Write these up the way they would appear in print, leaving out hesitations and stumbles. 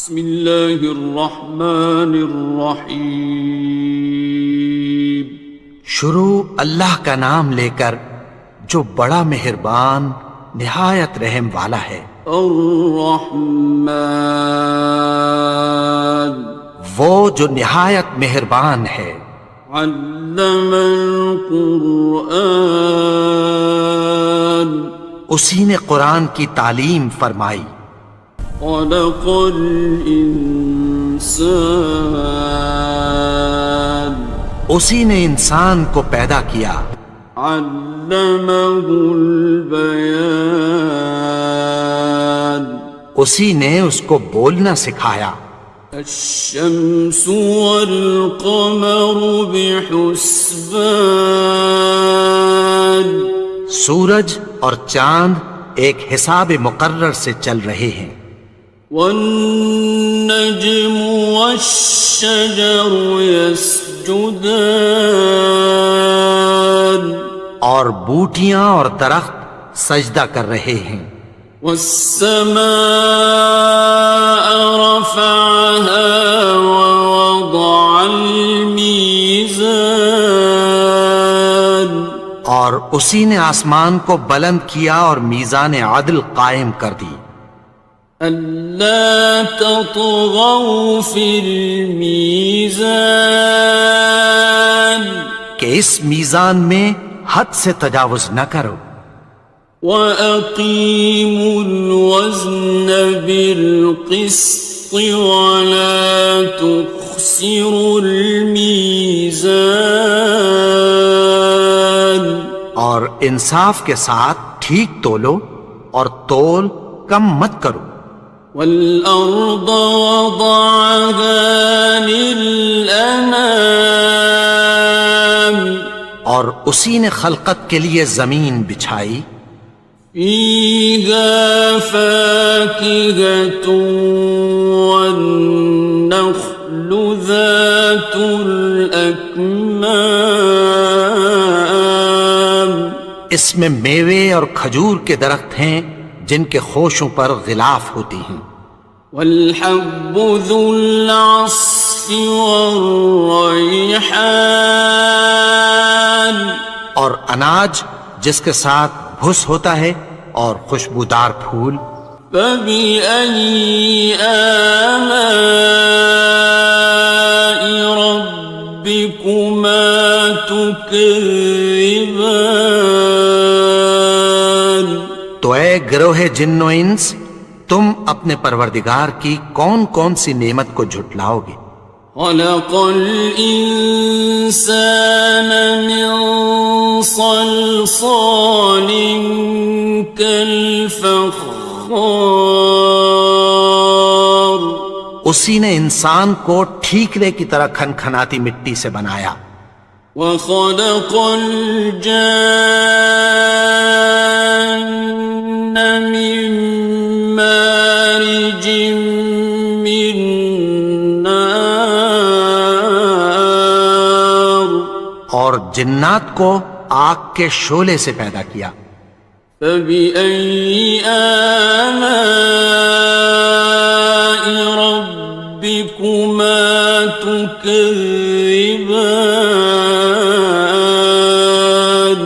بسم اللہ الرحمن الرحیم۔ شروع اللہ کا نام لے کر جو بڑا مہربان نہایت رحم والا ہے۔ الرحمن، وہ جو نہایت مہربان ہے۔ علم القرآن، اسی نے قرآن کی تعلیم فرمائی۔ خلق الانسان، اسی نے انسان کو پیدا کیا۔ علمہ البیان، اسی نے اس کو بولنا سکھایا۔ الشمس والقمر بحسبان، سورج اور چاند ایک حساب مقرر سے چل رہے ہیں۔ والنجم والشجر يسجدان، اور بوٹیاں اور درخت سجدہ کر رہے ہیں۔ والسماء رفعها ووضع الميزان، اور اسی نے آسمان کو بلند کیا اور میزان عدل قائم کر دی۔ ألا تطغوا في الميزان، کہ اس میزان میں حد سے تجاوز نہ کرو۔ وأقيموا الوزن بالقسط ولا تخسروا الميزان، اور انصاف کے ساتھ ٹھیک تولو اور تول کم مت کرو۔ والأرض وضعها للأنام، اور اسی نے خلقت کے لیے زمین بچھائی۔ فيها فاكهة والنخل ذات الأكمام، اس میں میوے اور کھجور کے درخت ہیں جن کے خوشوں پر غلاف ہوتی ہیں۔ والحب ذو العصف والريحان، اور اناج جس کے ساتھ بھس ہوتا ہے اور خوشبودار پھول۔ فبأي آلاء ربكما تكذبان، تو اے گروہ جن و انس، تم اپنے پروردگار کی کون کون سی نعمت کو جھٹلاؤ گے؟ خلق الإنسان من صلصال كالفخار، اسی نے انسان کو ٹھیکرے کی طرح کھنکھناتی مٹی سے بنایا۔ وخلق الجان من مارج من نار، اور جنات کو آگ کے شعلے سے پیدا کیا۔ فبأي آلاء ربكما تكذبان،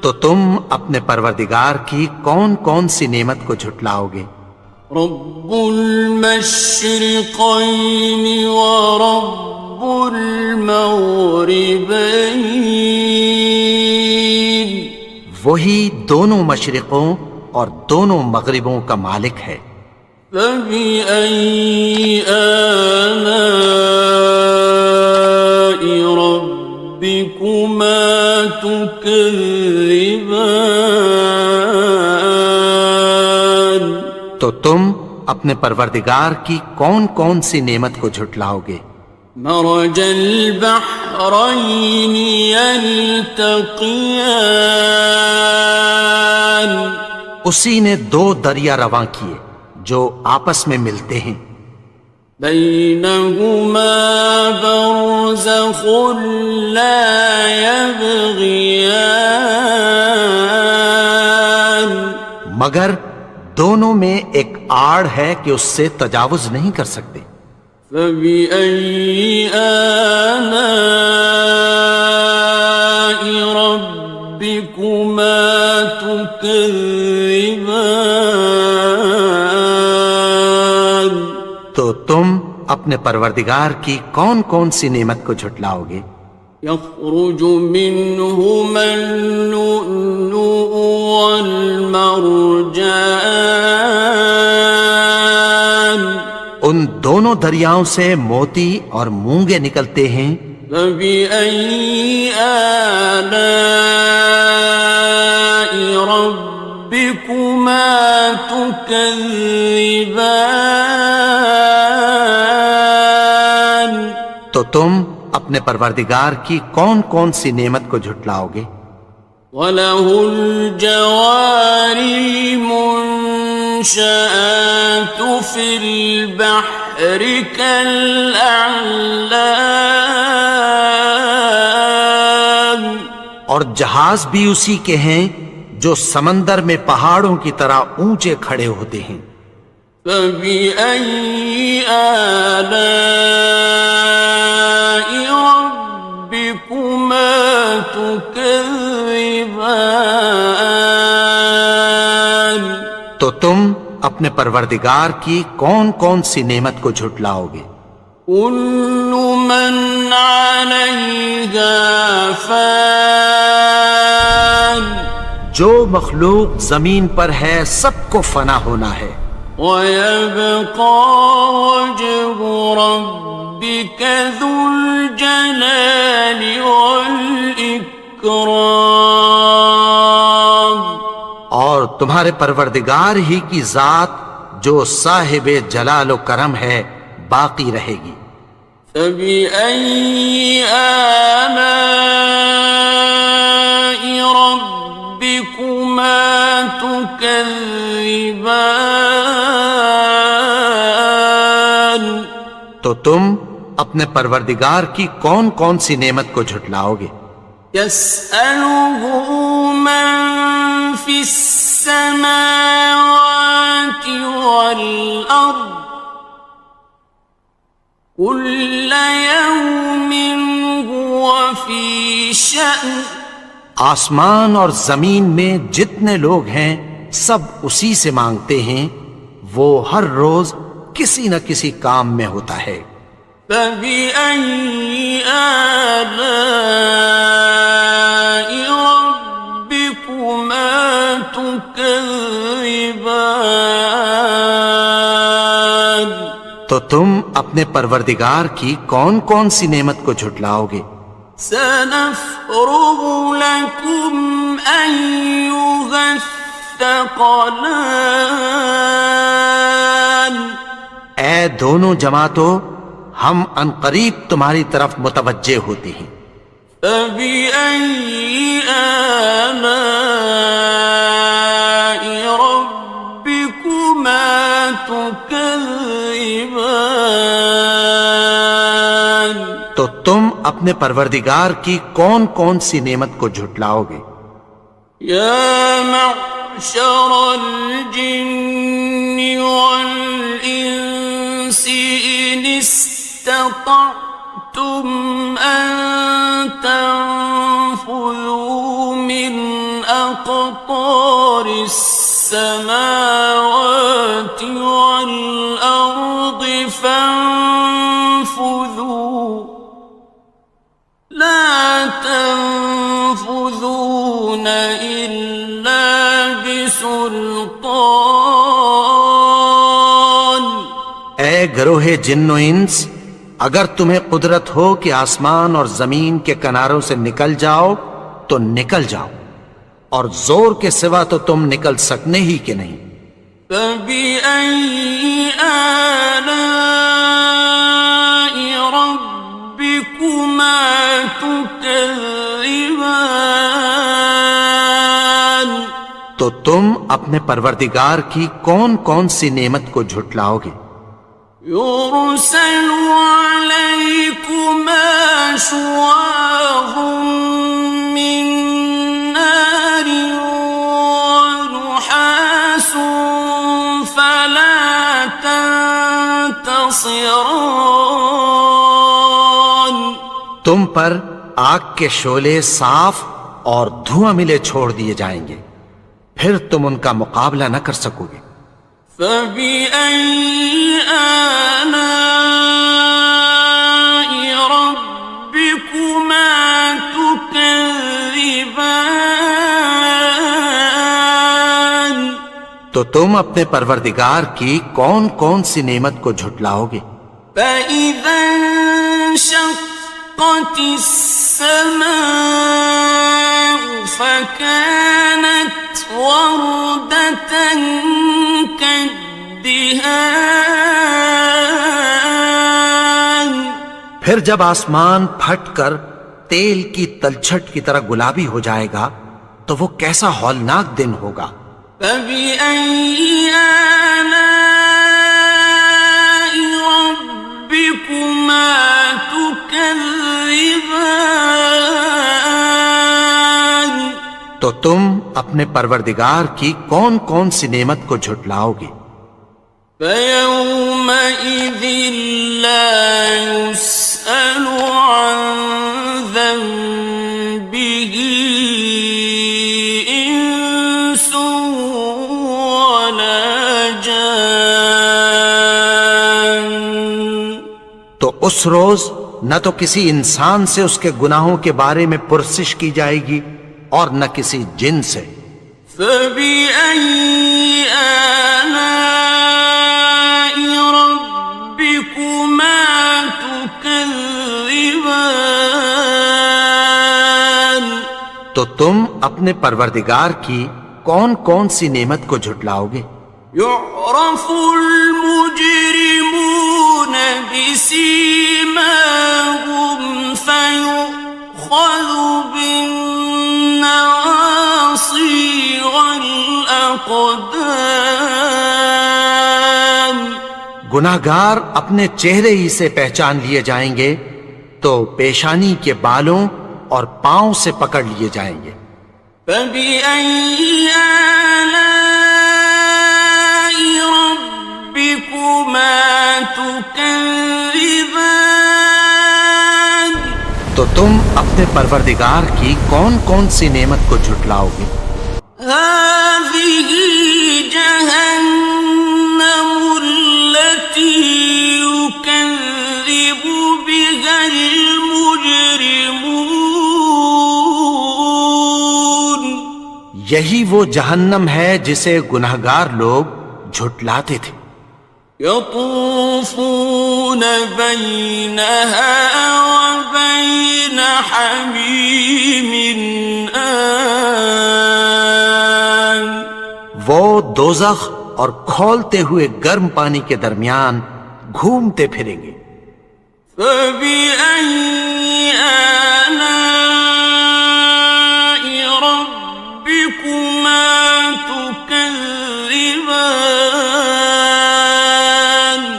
تو تم اپنے پروردگار کی کون کون سی نعمت کو جھٹلاؤ گے؟ رب المشرقين ورب المغربين، وہی دونوں مشرقوں اور دونوں مغربوں کا مالک ہے۔ فبأي آلاء ربكما تكذبان، تو تم اپنے پروردگار کی کون کون سی نعمت کو جھٹلاؤ گے؟ مرج البحرين يلتقيان، اسی نے دو دریا رواں کیے جو آپس میں ملتے ہیں۔ بينهما برزخ لا يبغيان، مگر دونوں میں ایک آڑ ہے کہ اس سے تجاوز نہیں کر سکتے۔ فبأي آلاء ربكما تكذبان؟ تو تم اپنے پروردگار کی کون کون سی نعمت کو جھٹلاؤ گے؟ يخرج منهما اللؤلؤ والمرجان ان دونوں دریاؤں سے موتی اور مونگے نکلتے ہیں۔ فبأي آلاء ربكما تكذبان؟ تو تم اپنے پروردگار کی کون کون سی نعمت کو جھٹلاؤ گے؟ وَلَهُ الْجَوَارِ الْمُنشَآتُ فِي الْبَحْرِ كَالْأَعْلَامِ، اور جہاز بھی اسی کے ہیں جو سمندر میں پہاڑوں کی طرح اونچے کھڑے ہوتے ہیں۔ فَبِأَيِّ آلَاءِ رَبِّكُمَا تُكَذِّبَانِ؟ تو تم اپنے پروردگار کی کون کون سی نعمت کو جھٹلاؤ گے؟ كُلُّ مَنْ عَلَيْهَا فَانٍ، جو مخلوق زمین پر ہے سب کو فنا ہونا ہے۔ وَيَبْقَى وَجْهُ رَبِّكَ ذُو الْجَلَالِ وَالْإِكْرَامِ، اور تمہارے پروردگار ہی کی ذات جو صاحب جلال و کرم ہے باقی رہے گی۔ فَبِأَيِّ آلَاءِ رَبِّكُمَا تُكَذِّبَانِ؟ تو تم اپنے پروردگار کی کون کون سی نعمت کو جھٹلاؤ گے؟ يَسْأَلُهُ مَن فِي السَّمَاوَاتِ وَالْأَرْضِ كُلَّ يَوْمٍ هُوَ فِي شَأْنٍ، آسمان اور زمین میں جتنے لوگ ہیں سب اسی سے مانگتے ہیں، وہ ہر روز کسی نہ کسی کام میں ہوتا ہے۔ فَبِأَيِّ آلَاءِ رَبِّكُمَا تُكَذِّبَانِ؟ تو تم اپنے پروردگار کی کون کون سی نعمت کو جھٹلاؤ گے؟ سَنَفْرُغُ لَكُمْ أَيُّهَ الثَّقَلَانِ؟ اے دونوں جماعتوں، ہم عنقریب تمہاری طرف متوجہ ہوتے ہیں۔ فَبِأَيِّ آلَاءِ رَبِّكُمَا تُكَذِّبَانِ؟ تو تم اپنے پروردگار کی کون کون سی نعمت کو جھٹلاؤ گے؟ يَا مَعْشَرَ الْجِنِّ وَالْإِنسِ إِنِ اسْتَطَعْتُمْ أَن تَنفُذُوا مِنْ أَقْطَارِ السَّمَاوَاتِ وَالْأَرْضِ فَانفُذُوا لَا تَنفُذُونَ إِلَّا بِسُلْطَانٍ۔ اے گروہ جن و انس، اگر تمہیں قدرت ہو کہ آسمان اور زمین کے کناروں سے نکل جاؤ تو نکل جاؤ، اور زور کے سوا تو تم نکل سکنے ہی کہ نہیں۔ فَبِأَيِّ آلَاءِ رَبِّكُمَا تُكَذِّبَانِ؟ تو تم اپنے پروردگار کی کون کون سی نعمت کو جھٹلاؤ گے؟ يُرْسَلُ عَلَيْكُمَا شُوَاظٌ مِّن نَّارٍ وَنُحَاسٌ تنتصران تم پر آگ کے شعلے صاف اور دھواں ملے چھوڑ دیے جائیں گے، پھر تم ان کا مقابلہ نہ کر سکو گے۔ فبأي آلاء ربكما تكذبان تو تم اپنے پروردگار کی کون کون سی نعمت کو جھٹلاؤ گے؟ فإذا انشقت السماء فكانت وردة كالدهان پھر جب آسمان پھٹ کر تیل کی تلچھٹ کی طرح گلابی ہو جائے گا تو وہ کیسا ہولناک دن ہوگا۔ فبأي آلاء ربكما تكذبان تو تم اپنے پروردگار کی کون کون سی نعمت کو جھٹلاؤ گے؟ فيومئذ لا يسأل عن ذنبه إنس ولا جان تو اس روز نہ تو کسی انسان سے اس کے گناہوں کے بارے میں پرسش کی جائے گی اور نہ کسی جن سے۔ فبأي آلاء ربكما تكذبان تو تم اپنے پروردگار کی کون کون سی نعمت کو جھٹلاؤ گے؟ يعرف المجرمون بسيماهم فيؤخذ بالنواصي والأقدام گناہگار اپنے چہرے ہی سے پہچان لیے جائیں گے تو پیشانی کے بالوں اور پاؤں سے پکڑ لیے جائیں گے۔ فبأي آلاء ربكما تكذبان تو تم اپنے پروردگار کی کون کون سی نعمت کو جھٹلاؤ گے؟ هذه جهنم التي يكذب بها المجرمون یہی وہ جہنم ہے جسے گناہگار لوگ جھٹلاتے تھے۔ يطوفون بينها وبين حميم آن وہ دوزخ اور کھولتے ہوئے گرم پانی کے درمیان گھومتے پھریں گے۔ فبأي آلاء ربكما تكذبان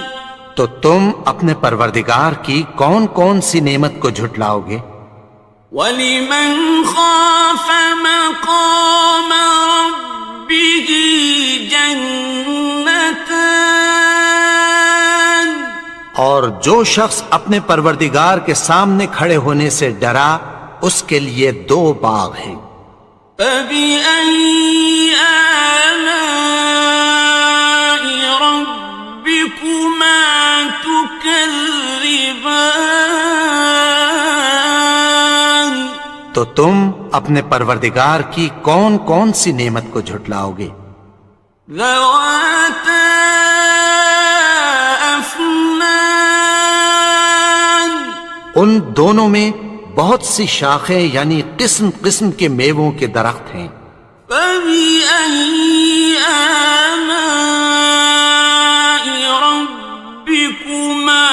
تو تم اپنے پروردگار کی کون کون سی نعمت کو جھٹلاؤ گے؟ وَلِمَنْ خَافَ مَقَامَ رَبِّهِ جَنَّتَانِ اور جو شخص اپنے پروردگار کے سامنے کھڑے ہونے سے ڈرا اس کے لیے دو باغ ہیں۔ فَبِأَيِّ آلَاءِ رَبِّكُمَا تُكَذِّبَانِ تو تم اپنے پروردگار کی کون کون سی نعمت کو جھٹلاؤ گے؟ ذَوَاتَا أَفْنَانٍ ان دونوں میں بہت سی شاخیں یعنی قسم قسم کے میووں کے درخت ہیں۔ فَبِأَيِّ آلَاءِ رَبِّكُمَا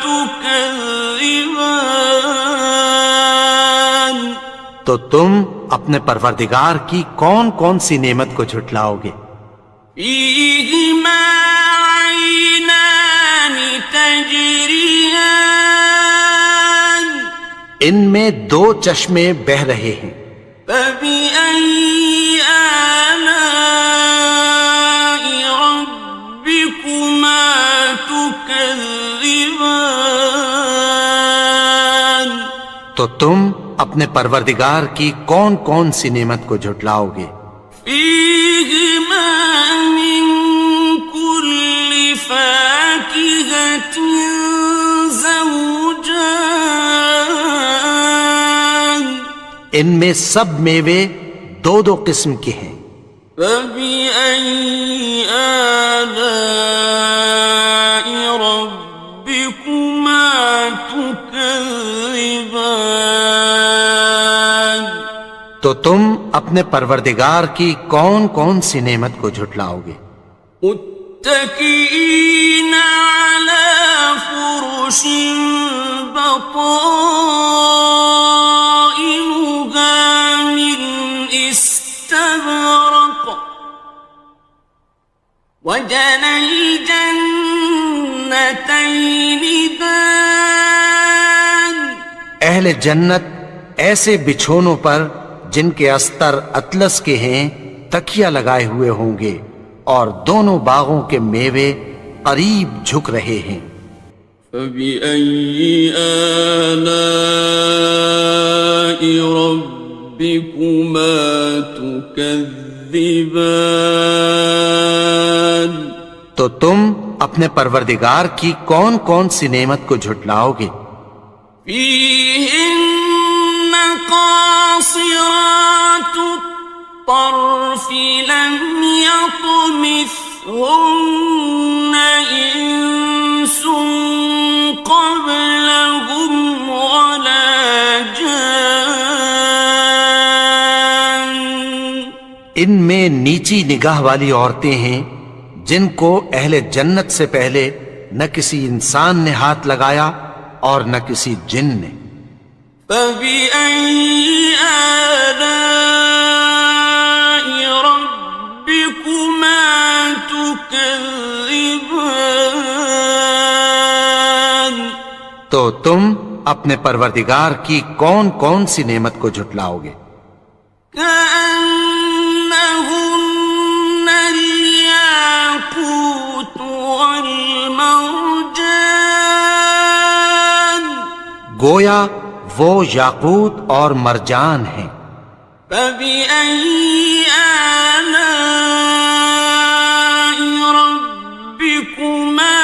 تُكَذِّبَانِ تو تم اپنے پروردگار کی کون کون سی نعمت کو جھٹلاؤ گے؟ فِيهِمَا عَيْنَانِ تَجْرِيَانِ ان میں دو چشمے بہہ رہے ہیں۔ فَبِأَيِّ آلَاءِ رَبِّكُمَا تُكَذِّبَانِ تكذبان تو تم اپنے پروردگار کی کون کون سی نعمت کو جھٹلاؤ گے؟ فيهما من كل فاكهة زوجان ان میں سب میوے دو دو قسم کے ہیں۔ فبأي آلاء ربكما تكذبان تو تم اپنے پروردگار کی کون کون سی نعمت کو جھٹلاؤ گے؟ متكئين على فرش بطائنها من استبرق وجنى الجنتين دان اہل جنت ایسے بچھونوں پر جن کے استر اطلس کے ہیں تکیہ لگائے ہوئے ہوں گے، اور دونوں باغوں کے میوے قریب جھک رہے ہیں۔ فبأي آلاء ربكما تكذبان تو تم اپنے پروردگار کی کون کون سی نعمت کو جھٹلاؤ گے؟ فيهن قاصرات الطرف لم يطمثهن إنس قبلهم ولا جان ان میں نیچی نگاہ والی عورتیں ہیں جن کو اہل جنت سے پہلے نہ کسی انسان نے ہاتھ لگایا اور نہ کسی جن نے۔ فبأي آلاء ربكما تكذبان تو تم اپنے پروردگار کی کون کون سی نعمت کو جھٹلاؤ گے؟ كأنهن الياقوت والمرجان گویا وہ یاقوت اور مرجان ہیں۔ فبأي آلاء ربكما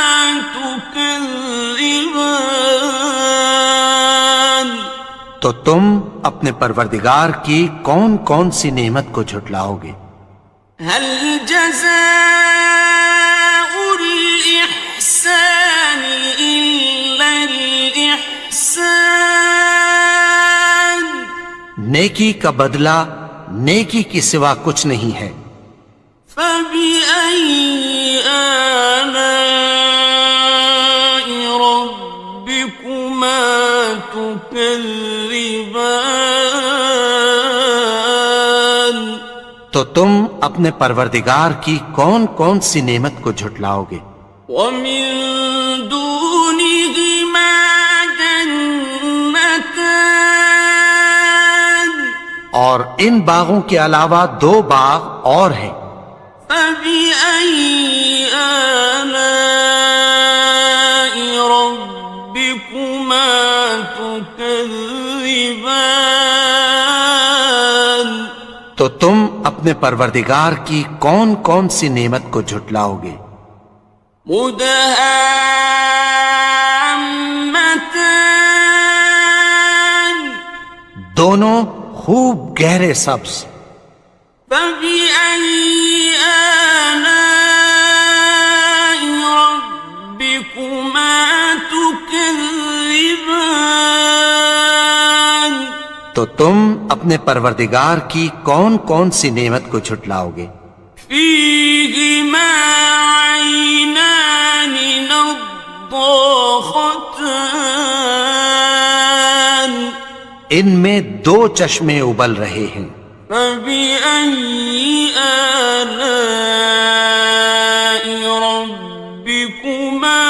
تكذبان تو تم اپنے پروردگار کی کون کون سی نعمت کو جھٹلاؤ گے؟ هل جزاء الإحسان إلا الإحسان نیکی کا بدلہ نیکی کی سوا کچھ نہیں ہے۔ فبأي آلاء ربكما تكذبان تو تم اپنے پروردگار کی کون کون سی نعمت کو جھٹلاؤ گے؟ ومن دونهما جنتان اور ان باغوں کے علاوہ دو باغ اور ہیں۔ فبأي آلاء ربكما تكذبان تو تم اپنے پروردگار کی کون کون سی نعمت کو جھٹلاؤ گے؟ مدهامتان دونوں خوب گہرے سبز۔ فبأي آلاء ربكما تكذبان تو تم اپنے پروردگار کی کون کون سی نعمت کو جھٹلاؤ گے؟ فيهما عينان نضاختان ان میں دو چشمے ابل رہے ہیں۔ فبأي آلاء ربكما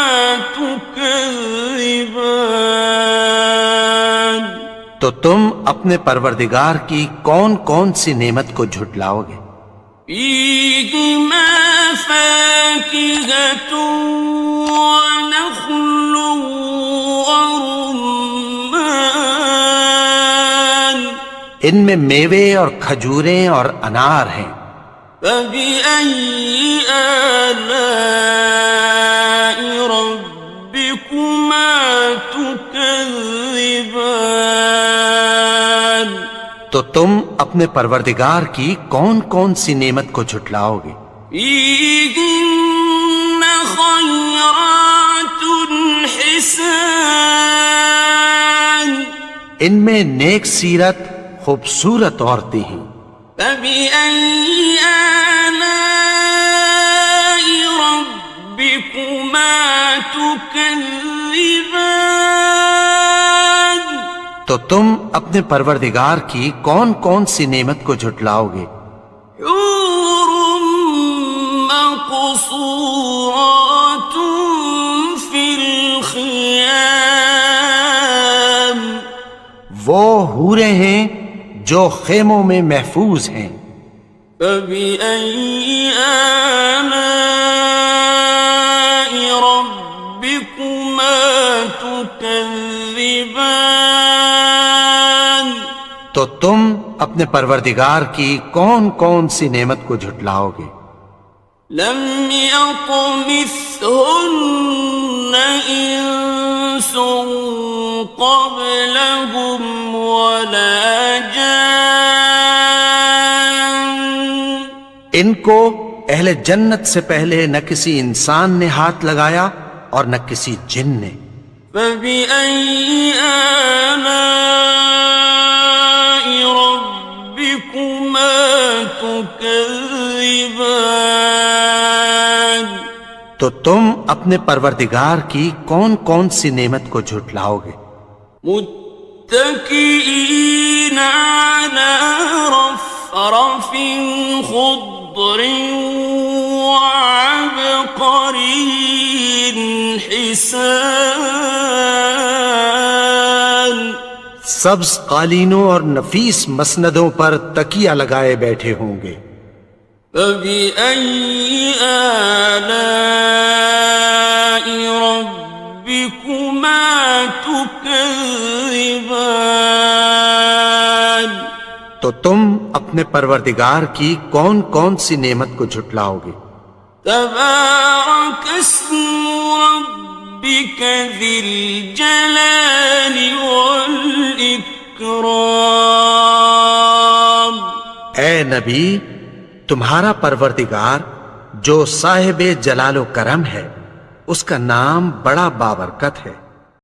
تكذبان تو تم اپنے پروردگار کی کون کون سی نعمت کو جھٹلاؤ گے؟ فيهما فاكهة ونخل ورمان ان میں میوے اور کھجوریں اور انار ہیں. فبأي آلاء ربكما تكذبان تو تم اپنے پروردگار کی کون کون سی نعمت کو جھٹلاؤ گے؟ فيهن خيرات حسان ان میں نیک سیرت خوبصورت عورتیں ہیں. فبأي آلاء ربكما تكذبان تو تم اپنے پروردگار کی کون کون سی نعمت کو جھٹلاؤ گے؟ حور مقصورات في الخيام وہ حوریں ہیں جو خیموں میں محفوظ ہیں. فبأي آلاء ربكما تكذبان تو تم اپنے پروردگار کی کون کون سی نعمت کو جھٹلاؤ گے؟ لم يطمثهن إنس قبلهم ولا جان ان کو اہل جنت سے پہلے نہ کسی انسان نے ہاتھ لگایا اور نہ کسی جن نے. فبأي آلاء ربكما تكذبان تو تم اپنے پروردگار کی کون کون سی نعمت کو جھٹلاؤ گے؟ متكئين على رفرف خضر وعبقري حسان سبز قالینوں اور نفیس مسندوں پر تکیہ لگائے بیٹھے ہوں گے. فبأي آلاء ربكما تكذبان تو تم اپنے پروردگار کی کون کون سی نعمت کو جھٹلاؤ گے؟ تبارك اسم ربك ذي الجلال والإكرام اے نبی، تمہارا پروردگار جو صاحب جلال و کرم ہے، اس کا نام بڑا بابرکت ہے.